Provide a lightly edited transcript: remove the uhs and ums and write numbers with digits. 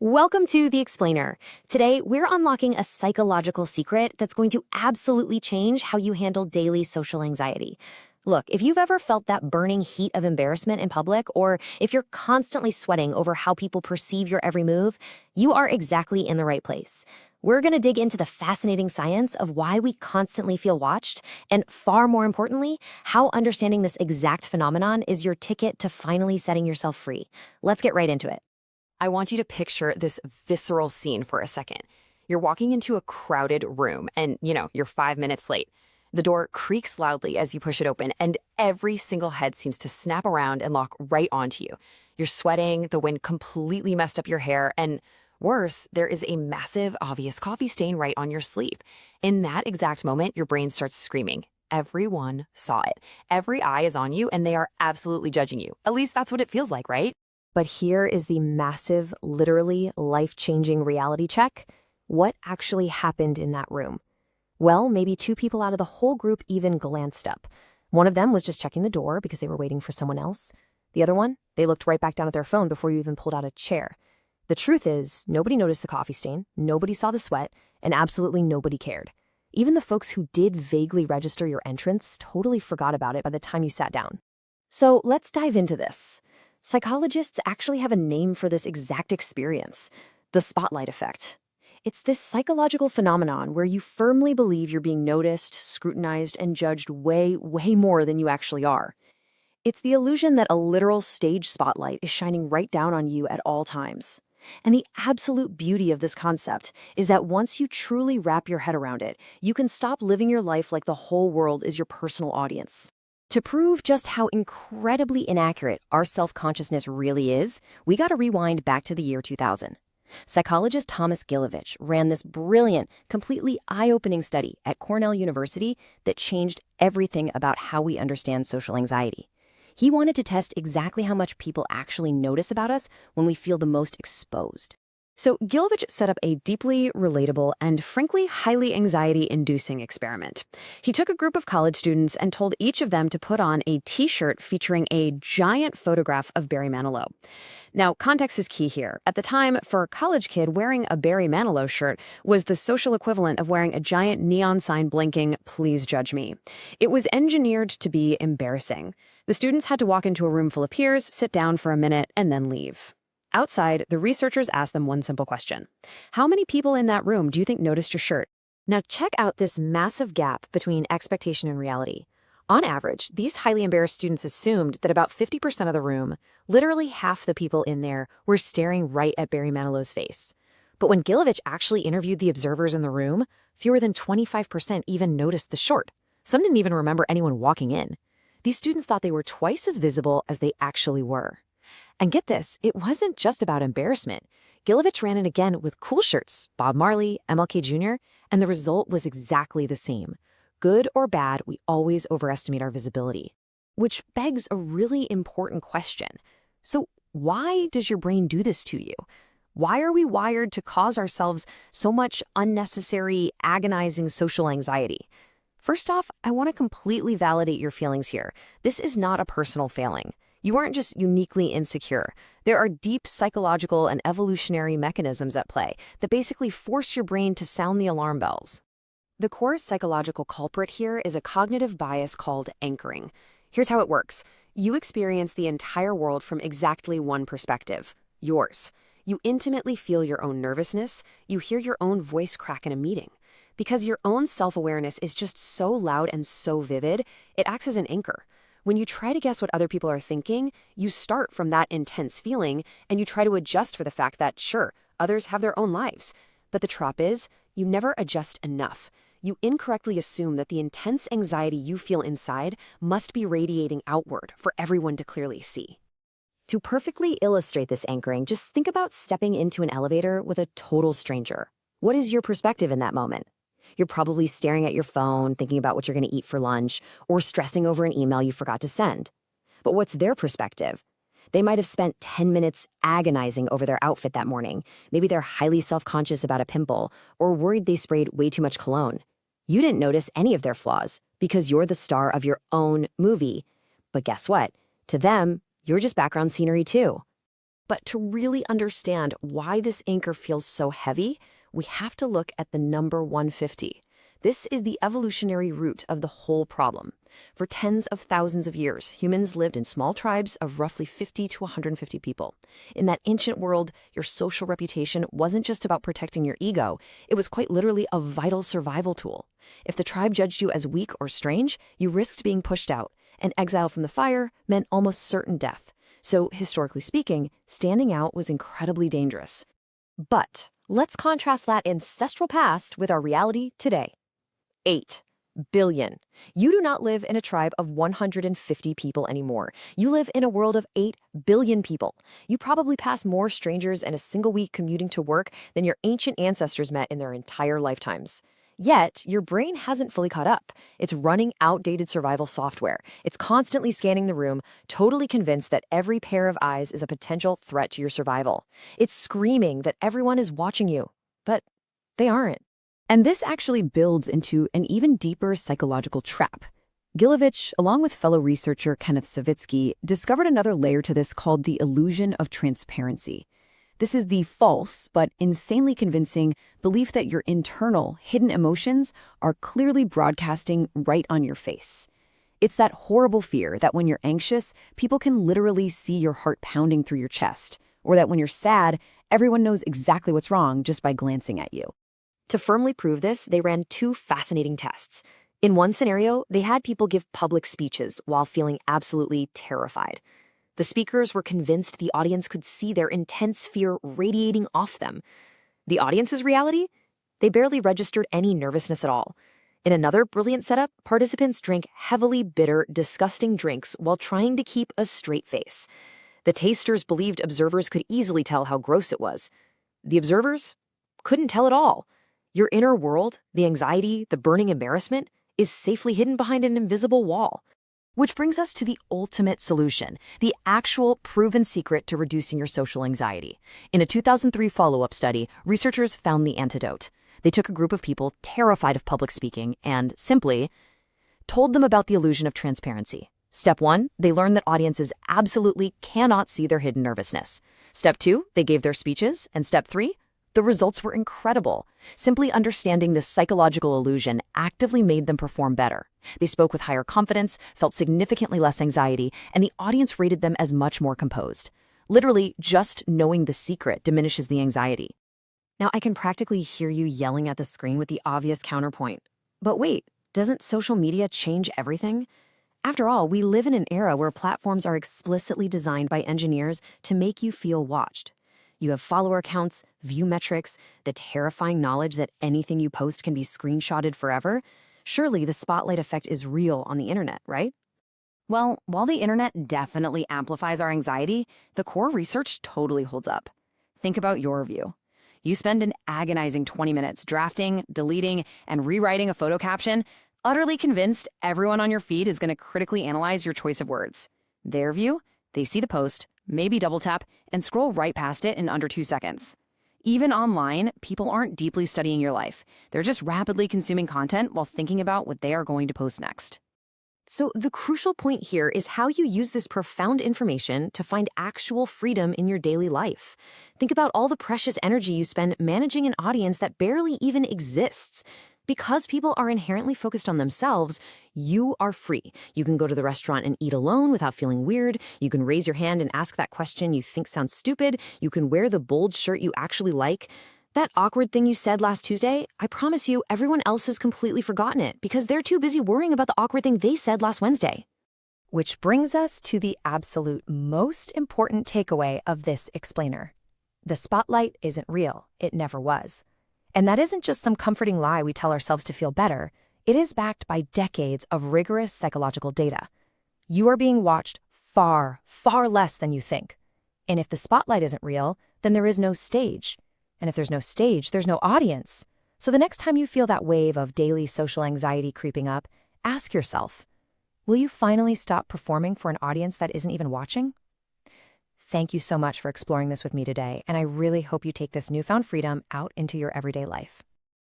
Welcome to The Explainer. Today, we're unlocking a psychological secret that's going to absolutely change how you handle daily social anxiety. Look, if you've ever felt that burning heat of embarrassment in public, or if you're constantly sweating over how people perceive your every move, you are exactly in the right place. We're going to dig into the fascinating science of why we constantly feel watched, and far more importantly, how understanding this exact phenomenon is your ticket to finally setting yourself free. Let's get right into it. I want you to picture this visceral scene for a second. You're walking into a crowded room and, you're 5 minutes late. The door creaks loudly as you push it open, and every single head seems to snap around and lock right onto you. You're sweating, the wind completely messed up your hair, and worse, there is a massive, obvious coffee stain right on your sleeve. In that exact moment, your brain starts screaming. Everyone saw it. Every eye is on you, and they are absolutely judging you. At least that's what it feels like, right? But here is the massive, literally life-changing reality check. What actually happened in that room? Well, maybe 2 people out of the whole group even glanced up. One of them was just checking the door because they were waiting for someone else. The other one, they looked right back down at their phone before you even pulled out a chair. The truth is, nobody noticed the coffee stain, nobody saw the sweat, and absolutely nobody cared. Even the folks who did vaguely register your entrance totally forgot about it by the time you sat down. So let's dive into this. Psychologists actually have a name for this exact experience, the spotlight effect. It's this psychological phenomenon where you firmly believe you're being noticed, scrutinized, and judged way, way more than you actually are. It's the illusion that a literal stage spotlight is shining right down on you at all times. And the absolute beauty of this concept is that once you truly wrap your head around it, you can stop living your life like the whole world is your personal audience. To prove just how incredibly inaccurate our self-consciousness really is, we got to rewind back to the year 2000. Psychologist Thomas Gilovich ran this brilliant, completely eye-opening study at Cornell University that changed everything about how we understand social anxiety. He wanted to test exactly how much people actually notice about us when we feel the most exposed. So Gilovich set up a deeply relatable and frankly highly anxiety-inducing experiment. He took a group of college students and told each of them to put on a t-shirt featuring a giant photograph of Barry Manilow. Now, context is key here. At the time, for a college kid, wearing a Barry Manilow shirt was the social equivalent of wearing a giant neon sign blinking, "Please judge me." It was engineered to be embarrassing. The students had to walk into a room full of peers, sit down for a minute, and then leave. Outside, the researchers asked them one simple question. How many people in that room do you think noticed your shirt? Now check out this massive gap between expectation and reality. On average, these highly embarrassed students assumed that about 50% of the room, literally half the people in there, were staring right at Barry Manilow's face. But when Gilovich actually interviewed the observers in the room, fewer than 25% even noticed the shirt. Some didn't even remember anyone walking in. These students thought they were twice as visible as they actually were. And get this, it wasn't just about embarrassment. Gilovich ran it again with cool shirts, Bob Marley, MLK Jr., and the result was exactly the same. Good or bad, we always overestimate our visibility. Which begs a really important question. So why does your brain do this to you? Why are we wired to cause ourselves so much unnecessary, agonizing social anxiety? First off, I want to completely validate your feelings here. This is not a personal failing. You aren't just uniquely insecure. There are deep psychological and evolutionary mechanisms at play that basically force your brain to sound the alarm bells. The core psychological culprit here is a cognitive bias called anchoring. Here's how it works. You experience the entire world from exactly one perspective, yours. You intimately feel your own nervousness. You hear your own voice crack in a meeting. Because your own self-awareness is just so loud and so vivid, it acts as an anchor. When you try to guess what other people are thinking, you start from that intense feeling and you try to adjust for the fact that, sure, others have their own lives. But the trap is, you never adjust enough. You incorrectly assume that the intense anxiety you feel inside must be radiating outward for everyone to clearly see. To perfectly illustrate this anchoring, just think about stepping into an elevator with a total stranger. What is your perspective in that moment? You're probably staring at your phone, thinking about what you're going to eat for lunch, or stressing over an email you forgot to send. But what's their perspective? They might have spent 10 minutes agonizing over their outfit that morning. Maybe they're highly self-conscious about a pimple, or worried they sprayed way too much cologne. You didn't notice any of their flaws because you're the star of your own movie. But guess what? To them, you're just background scenery too. But to really understand why this anchor feels so heavy, we have to look at the number 150. This is the evolutionary root of the whole problem. For tens of thousands of years, humans lived in small tribes of roughly 50 to 150 people. In that ancient world, your social reputation wasn't just about protecting your ego, it was quite literally a vital survival tool. If the tribe judged you as weak or strange, you risked being pushed out, and exile from the fire meant almost certain death. So, historically speaking, standing out was incredibly dangerous. But let's contrast that ancestral past with our reality today. 8 billion. You do not live in a tribe of 150 people anymore. You live in a world of 8 billion people. You probably pass more strangers in a single week commuting to work than your ancient ancestors met in their entire lifetimes. Yet, your brain hasn't fully caught up. It's running outdated survival software. It's constantly scanning the room, totally convinced that every pair of eyes is a potential threat to your survival. It's screaming that everyone is watching you, but they aren't. And this actually builds into an even deeper psychological trap. Gilovich, along with fellow researcher Kenneth Savitsky, discovered another layer to this called the illusion of transparency. This is the false, but insanely convincing, belief that your internal, hidden emotions are clearly broadcasting right on your face. It's that horrible fear that when you're anxious, people can literally see your heart pounding through your chest, or that when you're sad, everyone knows exactly what's wrong just by glancing at you. To firmly prove this, they ran 2 fascinating tests. In one scenario, they had people give public speeches while feeling absolutely terrified. The speakers were convinced the audience could see their intense fear radiating off them. The audience's reality? They barely registered any nervousness at all. In another brilliant setup, participants drank heavily bitter, disgusting drinks while trying to keep a straight face. The tasters believed observers could easily tell how gross it was. The observers couldn't tell at all. Your inner world, the anxiety, the burning embarrassment, is safely hidden behind an invisible wall. Which brings us to the ultimate solution, the actual proven secret to reducing your social anxiety. In a 2003 follow-up study, researchers found the antidote. They took a group of people terrified of public speaking and simply told them about the illusion of transparency. Step 1, they learned that audiences absolutely cannot see their hidden nervousness. Step 2, they gave their speeches. And step 3, the results were incredible. Simply understanding this psychological illusion actively made them perform better. They spoke with higher confidence, felt significantly less anxiety, and the audience rated them as much more composed. Literally, just knowing the secret diminishes the anxiety. Now, I can practically hear you yelling at the screen with the obvious counterpoint. But wait, doesn't social media change everything? After all, we live in an era where platforms are explicitly designed by engineers to make you feel watched. You have follower counts, view metrics, the terrifying knowledge that anything you post can be screenshotted forever. Surely the spotlight effect is real on the internet, right? Well, while the internet definitely amplifies our anxiety, the core research totally holds up. Think about your view. You spend an agonizing 20 minutes drafting, deleting, and rewriting a photo caption, utterly convinced everyone on your feed is going to critically analyze your choice of words. Their view? They see the post, maybe double tap, and scroll right past it in under 2 seconds. Even online, people aren't deeply studying your life. They're just rapidly consuming content while thinking about what they are going to post next. So the crucial point here is how you use this profound information to find actual freedom in your daily life. Think about all the precious energy you spend managing an audience that barely even exists. Because people are inherently focused on themselves, you are free. You can go to the restaurant and eat alone without feeling weird. You can raise your hand and ask that question you think sounds stupid. You can wear the bold shirt you actually like. That awkward thing you said last Tuesday, I promise you, everyone else has completely forgotten it because they're too busy worrying about the awkward thing they said last Wednesday. Which brings us to the absolute most important takeaway of this explainer. The spotlight isn't real. It never was. And that isn't just some comforting lie we tell ourselves to feel better. It is backed by decades of rigorous psychological data. You are being watched far, far less than you think. And if the spotlight isn't real, then there is no stage. And if there's no stage, there's no audience. So the next time you feel that wave of daily social anxiety creeping up, ask yourself, will you finally stop performing for an audience that isn't even watching? Thank you so much for exploring this with me today, and I really hope you take this newfound freedom out into your everyday life.